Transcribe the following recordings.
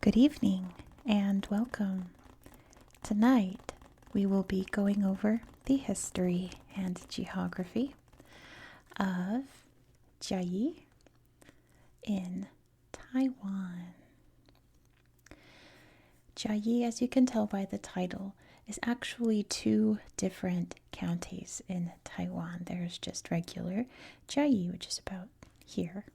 Good evening and welcome. Tonight we will be going over the history and geography of Chiayi in Taiwan. Chiayi, as you can tell by the title, is actually two different counties in Taiwan. There's just regular Chiayi, which is about here,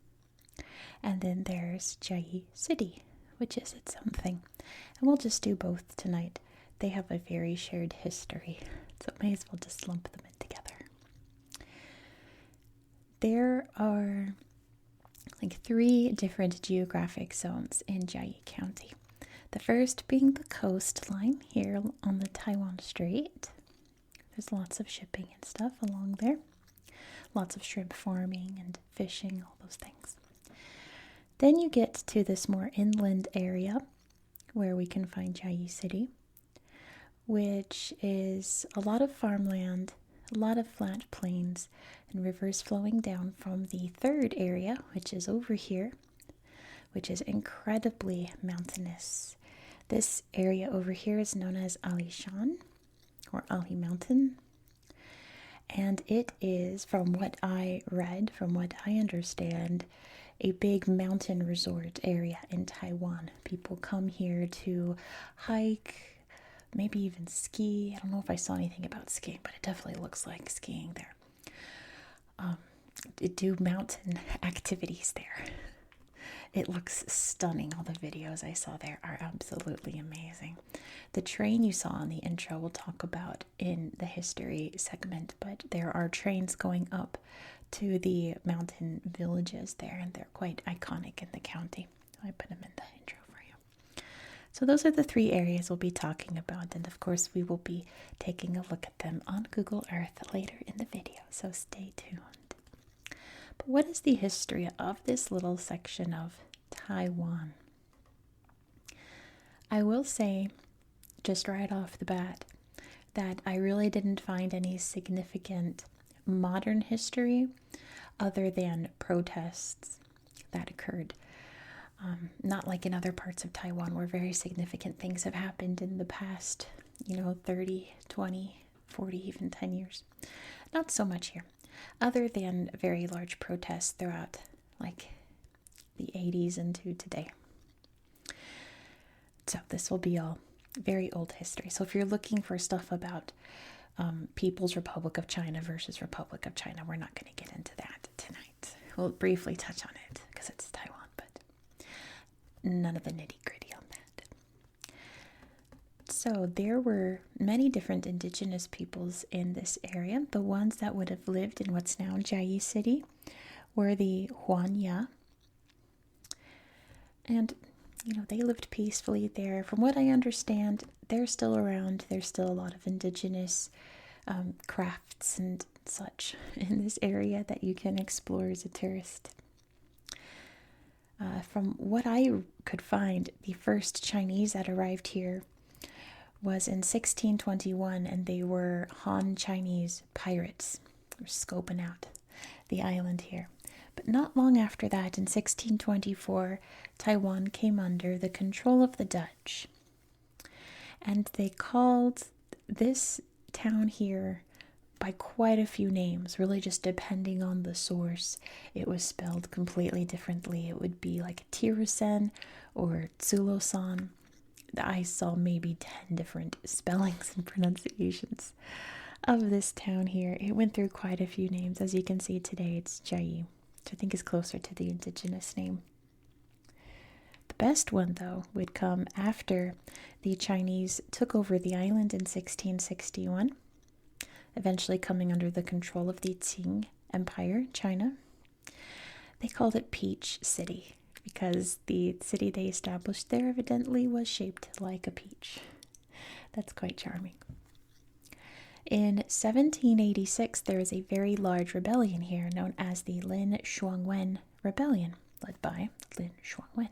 and then there's Chiayi City, which is its own thing. And we'll just do both tonight. They have a very shared history, so may as well just lump them in together. There are like 3 different geographic zones in Chiayi County. The first being the coastline here on the Taiwan Strait. There's lots of shipping and stuff along there. Lots of shrimp farming and fishing, all those things. Then you get to this more inland area where we can find Chiayi City, which is a lot of farmland, a lot of flat plains, and rivers flowing down from the third area, which is over here, which is incredibly mountainous. This area over here is known as Alishan, or Ali Mountain, and it is, from what I read, from what I understand, a big mountain resort area in Taiwan. People come here to hike, maybe even ski. I don't know if I saw anything about skiing, but it definitely looks like skiing there. Do mountain activities there. It looks stunning. All the videos I saw there are absolutely amazing. The train you saw in the intro we'll talk about in the history segment, but there are trains going up to the mountain villages there, and they're quite iconic in the county. I put them in the intro for you. So those are the 3 areas we'll be talking about, and of course we will be taking a look at them on Google Earth later in the video, so stay tuned. But what is the history of this little section of Taiwan? I will say, just right off the bat, that I really didn't find any significant modern history other than protests that occurred. Not like in other parts of Taiwan where very significant things have happened in the past, 30, 20, 40, even 10 years. Not so much here, other than very large protests throughout like the 80s into today. So this will be all very old history. So if you're looking for stuff about People's Republic of China versus Republic of China, we're not going to get into that tonight. We'll briefly touch on it because it's Taiwan, but none of the nitty-gritty on that. So there were many different indigenous peoples in this area. The ones that would have lived in what's now Chiayi City were the Huanya. And they lived peacefully there. From what I understand, they're still around. There's still a lot of indigenous crafts and such in this area that you can explore as a tourist. From what I could find, the first Chinese that arrived here was in 1621, and they were Han Chinese pirates. They're scoping out the island here. But not long after that, in 1624, Taiwan came under the control of the Dutch. And they called this town here by quite a few names, really just depending on the source. It was spelled completely differently. It would be like Tirusen or Tsulosan. I saw maybe 10 different spellings and pronunciations of this town here. It went through quite a few names. As you can see today, it's Chiayi, which I think is closer to the indigenous name. The best one, though, would come after the Chinese took over the island in 1661, eventually coming under the control of the Qing Empire, China. They called it Peach City because the city they established there evidently was shaped like a peach. That's quite charming. In 1786, there was a very large rebellion here known as the Lin Shuangwen Rebellion, led by Lin Shuangwen.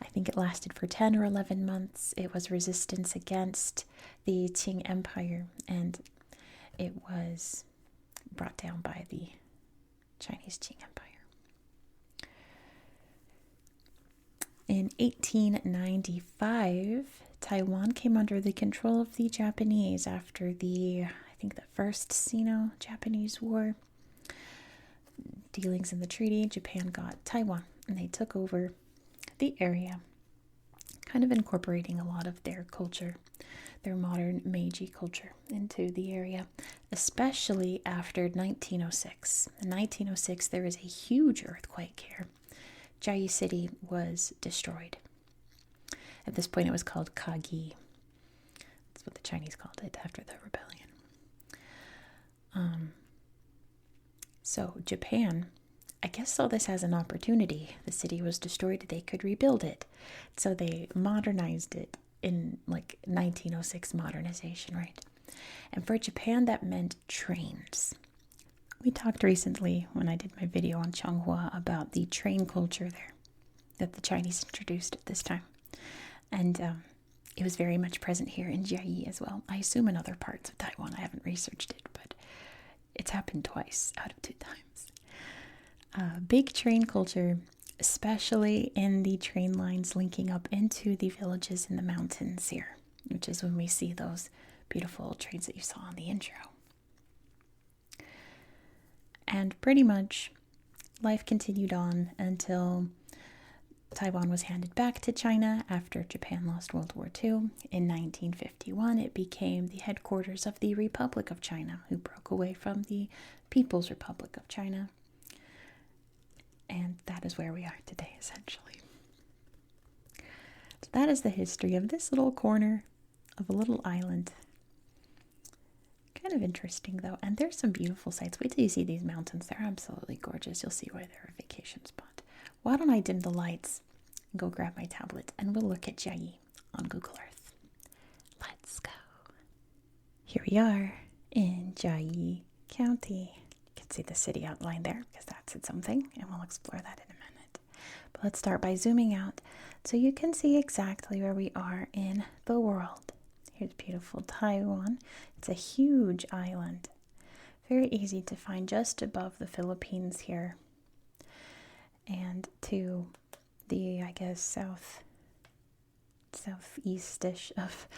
I think it lasted for 10 or 11 months. It was resistance against the Qing Empire, and it was brought down by the Chinese Qing Empire. In 1895, Taiwan came under the control of the Japanese after the First Sino-Japanese War. Dealings in the treaty, Japan got Taiwan, and they took over the area, kind of incorporating a lot of their culture, their modern Meiji culture, into the area, especially after 1906. In 1906, there was a huge earthquake here. Chiayi City was destroyed. At this point, it was called Kagi. That's what the Chinese called it after the rebellion. So Japan, I guess, saw this as an opportunity. The city was destroyed. They could rebuild it. So they modernized it in like 1906 modernization, right? And for Japan, that meant trains. We talked recently when I did my video on Changhua about the train culture there that the Chinese introduced at this time. And it was very much present here in Chiayi as well. I assume in other parts of Taiwan. I haven't researched it, but it's happened twice out of 2 times. Big train culture, especially in the train lines linking up into the villages in the mountains here, which is when we see those beautiful trains that you saw on the intro. And pretty much life continued on until Taiwan was handed back to China after Japan lost World War II. In 1951, it became the headquarters of the Republic of China, who broke away from the People's Republic of China. And that is where we are today, essentially. So that is the history of this little corner of a little island. Kind of interesting, though. And there's some beautiful sights. Wait till you see these mountains. They're absolutely gorgeous. You'll see why they're a vacation spot. Why don't I dim the lights and go grab my tablet and we'll look at Chiayi on Google Earth. Let's go. Here we are in Chiayi County. You can see the city outline there because that's its own thing, and we'll explore that in a minute. But let's start by zooming out so you can see exactly where we are in the world. Here's beautiful Taiwan. It's a huge island. Very easy to find just above the Philippines here. And to the, I guess, southeast-ish of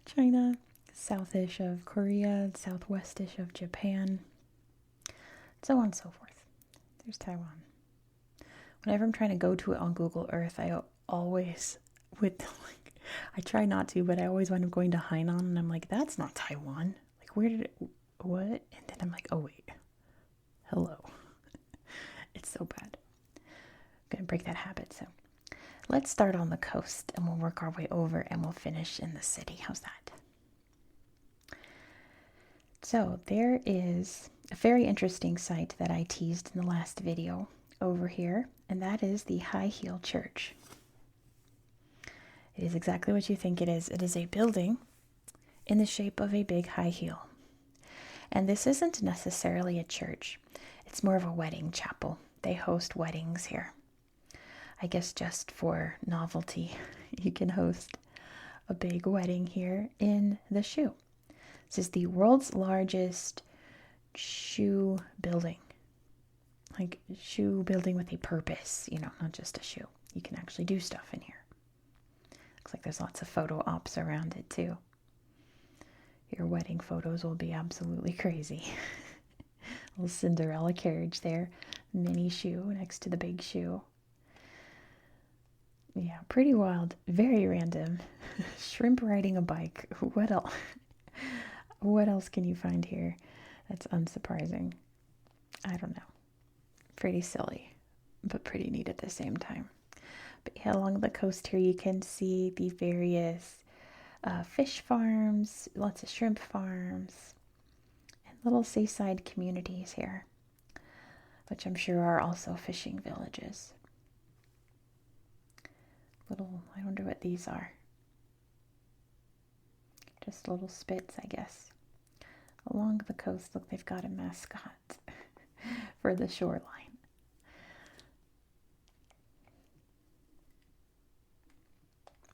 China, southish of Korea, southwestish of Japan, so on and so forth. There's Taiwan. Whenever I'm trying to go to it on Google Earth, I always I try not to, but I always wind up going to Hainan, and I'm like, that's not Taiwan. Like, where did it, what? And then I'm like, oh wait, hello. It's so bad. I'm gonna break that habit. So let's start on the coast and we'll work our way over and we'll finish in the city. How's that? So there is a very interesting site that I teased in the last video over here, and that is the High Heel Church. It is exactly what you think it is. It is a building in the shape of a big high heel. And this isn't necessarily a church. It's more of a wedding chapel. They host weddings here. I guess just for novelty, you can host a big wedding here in the shoe. This is the world's largest shoe building. Like shoe building with a purpose, not just a shoe. You can actually do stuff in here. Looks like there's lots of photo ops around it too. Your wedding photos will be absolutely crazy. Little Cinderella carriage there. Mini shoe next to the big shoe. Yeah, pretty wild. Very random. Shrimp riding a bike. What else? What else can you find here that's unsurprising? I don't know. Pretty silly, but pretty neat at the same time. But yeah, along the coast here you can see the various fish farms, lots of shrimp farms, and little seaside communities here, which I'm sure are also fishing villages. I wonder what these are. Just little spits, I guess. Along the coast, look, they've got a mascot for the shoreline.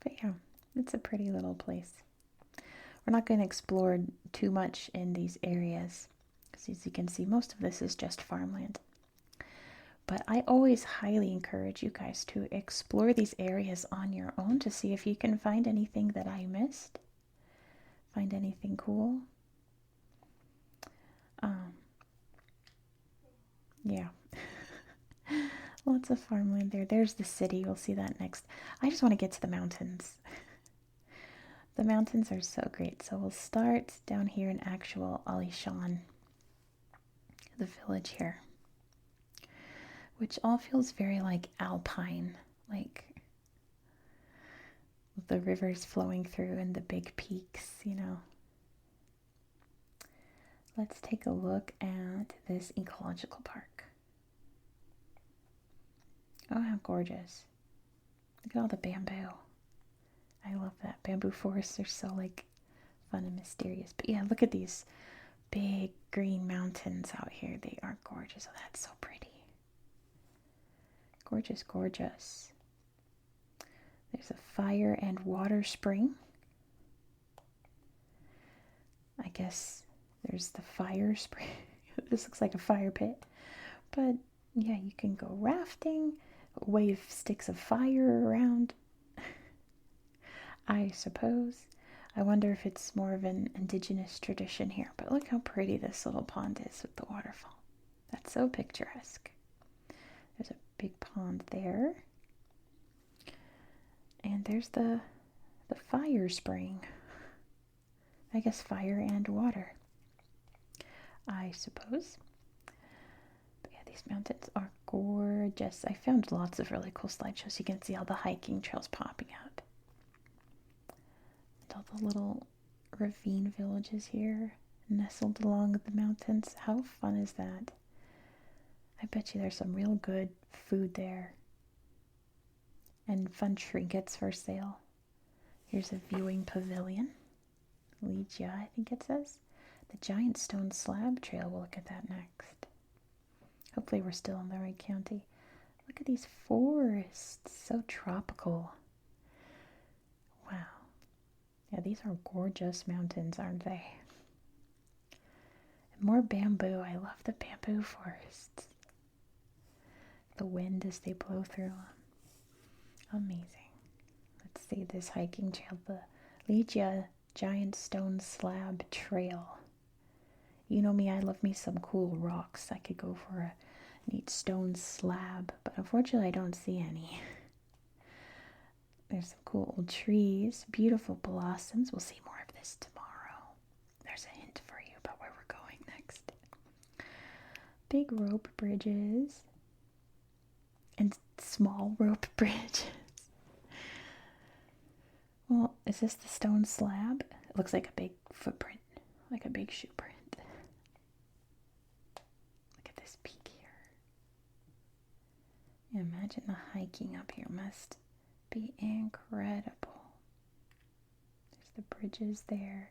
But yeah, it's a pretty little place. We're not going to explore too much in these areas, because as you can see, most of this is just farmland. But I always highly encourage you guys to explore these areas on your own to see if you can find anything that I missed. Find anything cool. Yeah. Lots of farmland there. There's the city. We'll see that next. I just want to get to the mountains. The mountains are so great. So we'll start down here in actual Alishan, the village here, which all feels very like alpine, like the rivers flowing through and the big peaks, you know. Let's take a look at this ecological park. Oh, how gorgeous. Look at all the bamboo. I love that. Bamboo forests are so like fun and mysterious. But yeah, look at these big green mountains out here. They are gorgeous. Oh, that's so pretty. Gorgeous, gorgeous. There's a fire and water spring. I guess there's the fire spring. This looks like a fire pit. But yeah, you can go rafting, wave sticks of fire around. I suppose. I wonder if it's more of an indigenous tradition here. But look how pretty this little pond is with the waterfall. That's so picturesque. There's a big pond there. And there's the fire spring. I guess fire and water, I suppose. But yeah, these mountains are gorgeous. I found lots of really cool slideshows. You can see all the hiking trails popping out. And all the little ravine villages here nestled along the mountains. How fun is that? I bet you there's some real good food there. And fun trinkets for sale. Here's a viewing pavilion. Ligia, I think it says. The giant stone slab trail. We'll look at that next. Hopefully we're still in the right county. Look at these forests. So tropical. Wow. Yeah, these are gorgeous mountains, aren't they? And more bamboo. I love the bamboo forests. The wind as they blow through them. Amazing. Let's see this hiking trail. The Ligia Giant Stone Slab Trail. You know me, I love me some cool rocks. I could go for a neat stone slab, but unfortunately I don't see any. There's some cool old trees, beautiful blossoms. We'll see more of this tomorrow. There's a hint for you about where we're going next. Big rope bridges and small rope bridges. Well, is this the stone slab? It looks like a big footprint, like a big shoe print. Look at this peak here. Imagine the hiking up here must be incredible. There's the bridges there.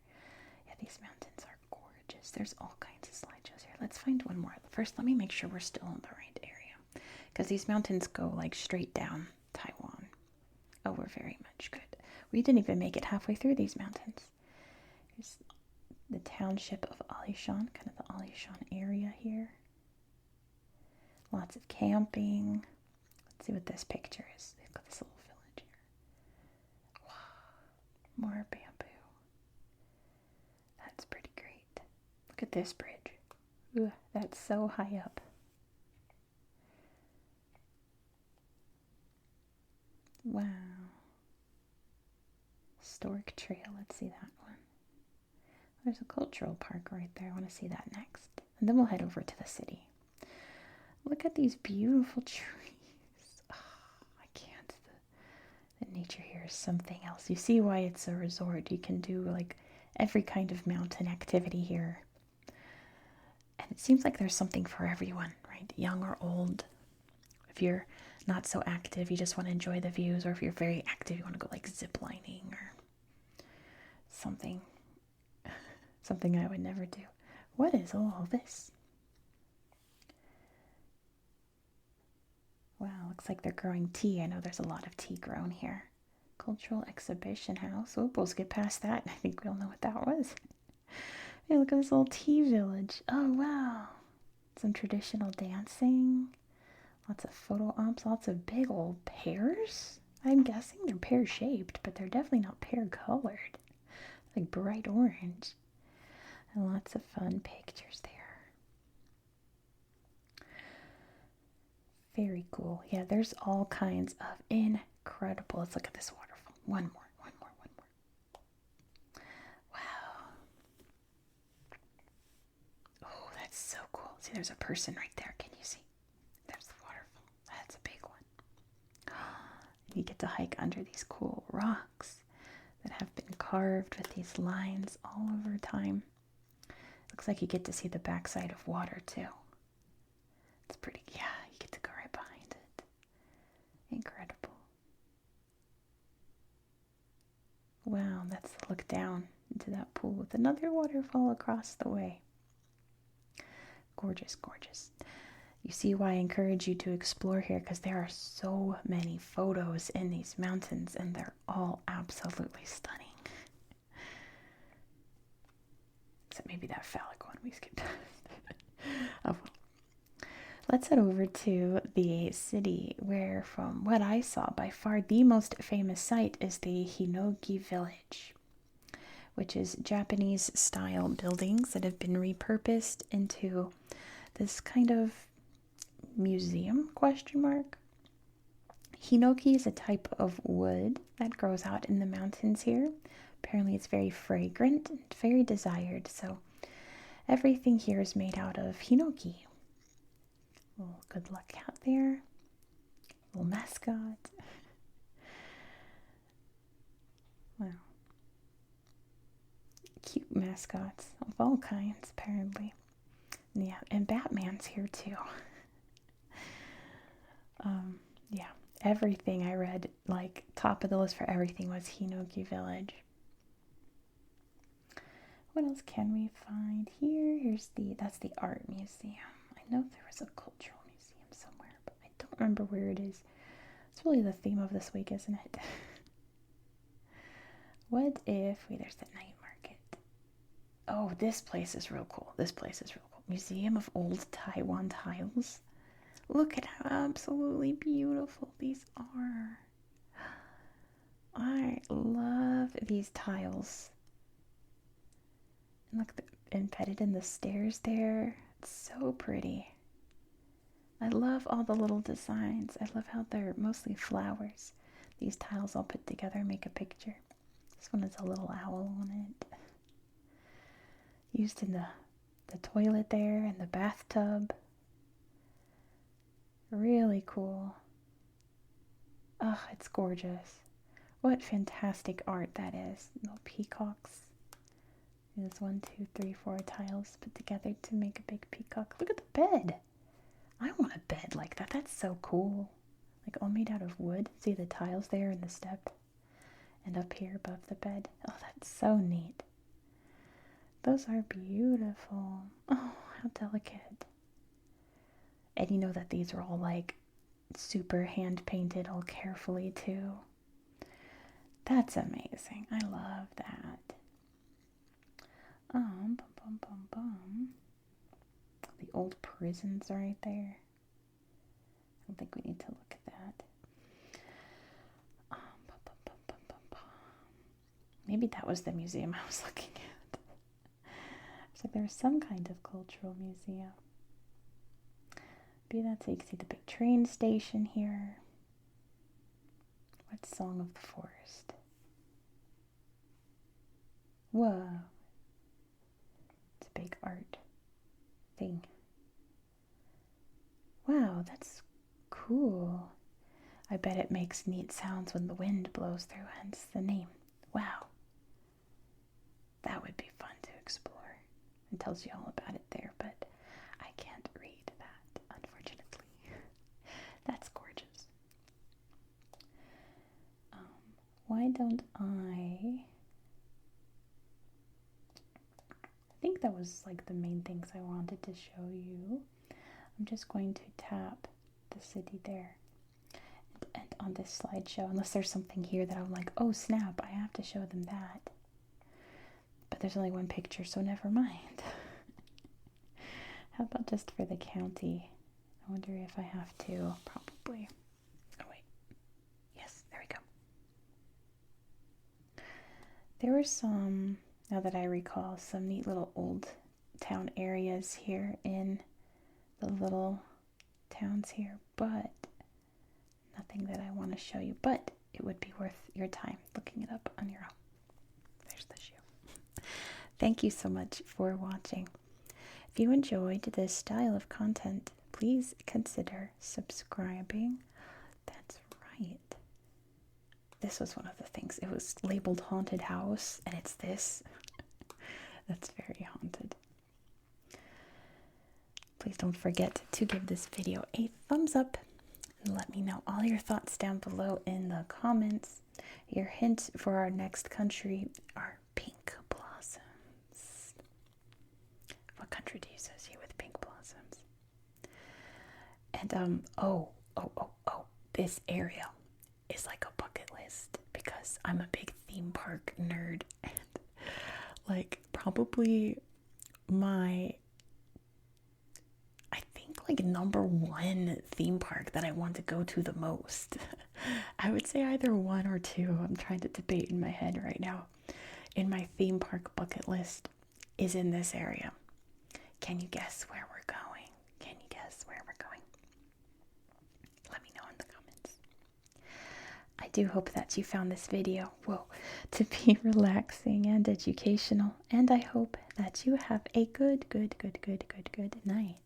Yeah, these mountains are gorgeous. There's all kinds of slideshows here. Let's find one more. First, let me make sure we're still in the right area, because these mountains go like straight down Taiwan. Oh, we're very much good. We didn't even make it halfway through these mountains. Here's the township of Alishan, kind of the Alishan area here. Lots of camping. Let's see what this picture is. They've got this little village here. Wow, more bamboo. That's pretty great. Look at this bridge. Ooh, that's so high up. Wow. Historic trail. Let's see that one. There's a cultural park right there. I want to see that next. And then we'll head over to the city. Look at these beautiful trees. Oh, I can't. The nature here is something else. You see why it's a resort. You can do like every kind of mountain activity here. And it seems like there's something for everyone, right? Young or old. If you're not so active, you just want to enjoy the views, or if you're very active, you want to go like zip lining or something I would never do. What is all this? Wow, looks like they're growing tea. I know there's a lot of tea grown here. Cultural exhibition house. Oh, we'll skip past that. I think we'll know what that was. Hey, look at this little tea village. Oh, wow. Some traditional dancing. Lots of photo ops, lots of big old pears. I'm guessing they're pear-shaped, but they're definitely not pear-colored. Like bright orange. And lots of fun pictures there. Very cool. Yeah, there's all kinds of incredible. Let's look at this waterfall. One more. Wow. Oh, that's so cool. See, there's a person right there. Can you see? There's the waterfall. That's a big one. You get to hike under these cool rocks that have been carved with these lines all over time. Looks like you get to see the backside of water too. It's pretty, yeah, you get to go right behind it. Incredible. Wow, that's the look down into that pool with another waterfall across the way. Gorgeous, gorgeous. You see why I encourage you to explore here, because there are so many photos in these mountains and they're all absolutely stunning. Except maybe that phallic one we skipped. Oh, well. Let's head over to the city where, from what I saw, by far the most famous site is the Hinoki Village, which is Japanese-style buildings that have been repurposed into this kind of museum, question mark. Hinoki is a type of wood that grows out in the mountains here. Apparently it's very fragrant and very desired, so everything here is made out of hinoki. Oh, good luck out there. Little mascot. Wow. Cute mascots of all kinds, apparently. Yeah, and Batman's here too. Yeah, everything I read, like top of the list for everything, was Hinoki Village. What else can we find here? That's the art museum. I know there was a cultural museum somewhere, but I don't remember where it is. It's really the theme of this week, isn't it? What if there's the night market. Oh, this place is real cool. Museum of Old Taiwan Tiles. Look at how absolutely beautiful these are. I love these tiles. And look, embedded in the stairs there. It's so pretty. I love all the little designs. I love how they're mostly flowers. These tiles all put together make a picture. This one has a little owl on it. Used in the toilet there and the bathtub. Really cool. Oh, it's gorgeous. What fantastic art that is. Little peacocks. There's 1, 2, 3, 4 tiles put together to make a big peacock. Look at the bed. I want a bed like that. That's so cool. Like all made out of wood. See the tiles there in the step. And up here above the bed. Oh, that's so neat. Those are beautiful. Oh, how delicate. And you know that these are all like super hand painted all carefully too. That's amazing. I love that. Bum, bum, bum, bum. The old prisons are right there. I don't think we need to look at that. Bum, bum, bum, bum, bum, bum. Maybe that was the museum I was looking at. It's like there's some kind of cultural museum. Maybe that's so you can see the big train station here. What's Song of the Forest? Whoa. It's a big art thing. Wow, that's cool. I bet it makes neat sounds when the wind blows through, hence the name. Wow. That would be fun to explore. It tells you all about it there, but I can't read that, unfortunately. That's gorgeous. Why don't I think that was like the main things I wanted to show you. I'm just going to tap the city there. And on this slideshow, unless there's something here that I'm like, oh snap, I have to show them that. But there's only one picture, so never mind. How about just for the county? I I wonder if I have to, probably. Oh, wait. Yes, there we go. There were some, now that I recall, some neat little old town areas here in the little towns here, but nothing that I want to show you. But it would be worth your time looking it up on your own. There's the shoe. Thank you so much for watching. If you enjoyed this style of content, please consider subscribing. That's right. This was one of the things. It was labeled haunted house, and it's this. That's very haunted. Please don't forget to give this video a thumbs up and let me know all your thoughts down below in the comments. Your hint for our next country are pink blossoms. What country do you associate with pink blossoms? And this area is like a bucket list because I'm a big theme park nerd, and like probably like number one theme park that I want to go to the most. I would say either one or two. I'm trying to debate in my head right now. In my theme park bucket list is in this area. Can you guess where we're going? Can you guess where we're going? Let me know in the comments. I do hope that you found this video, to be relaxing and educational, and I hope that you have a good night.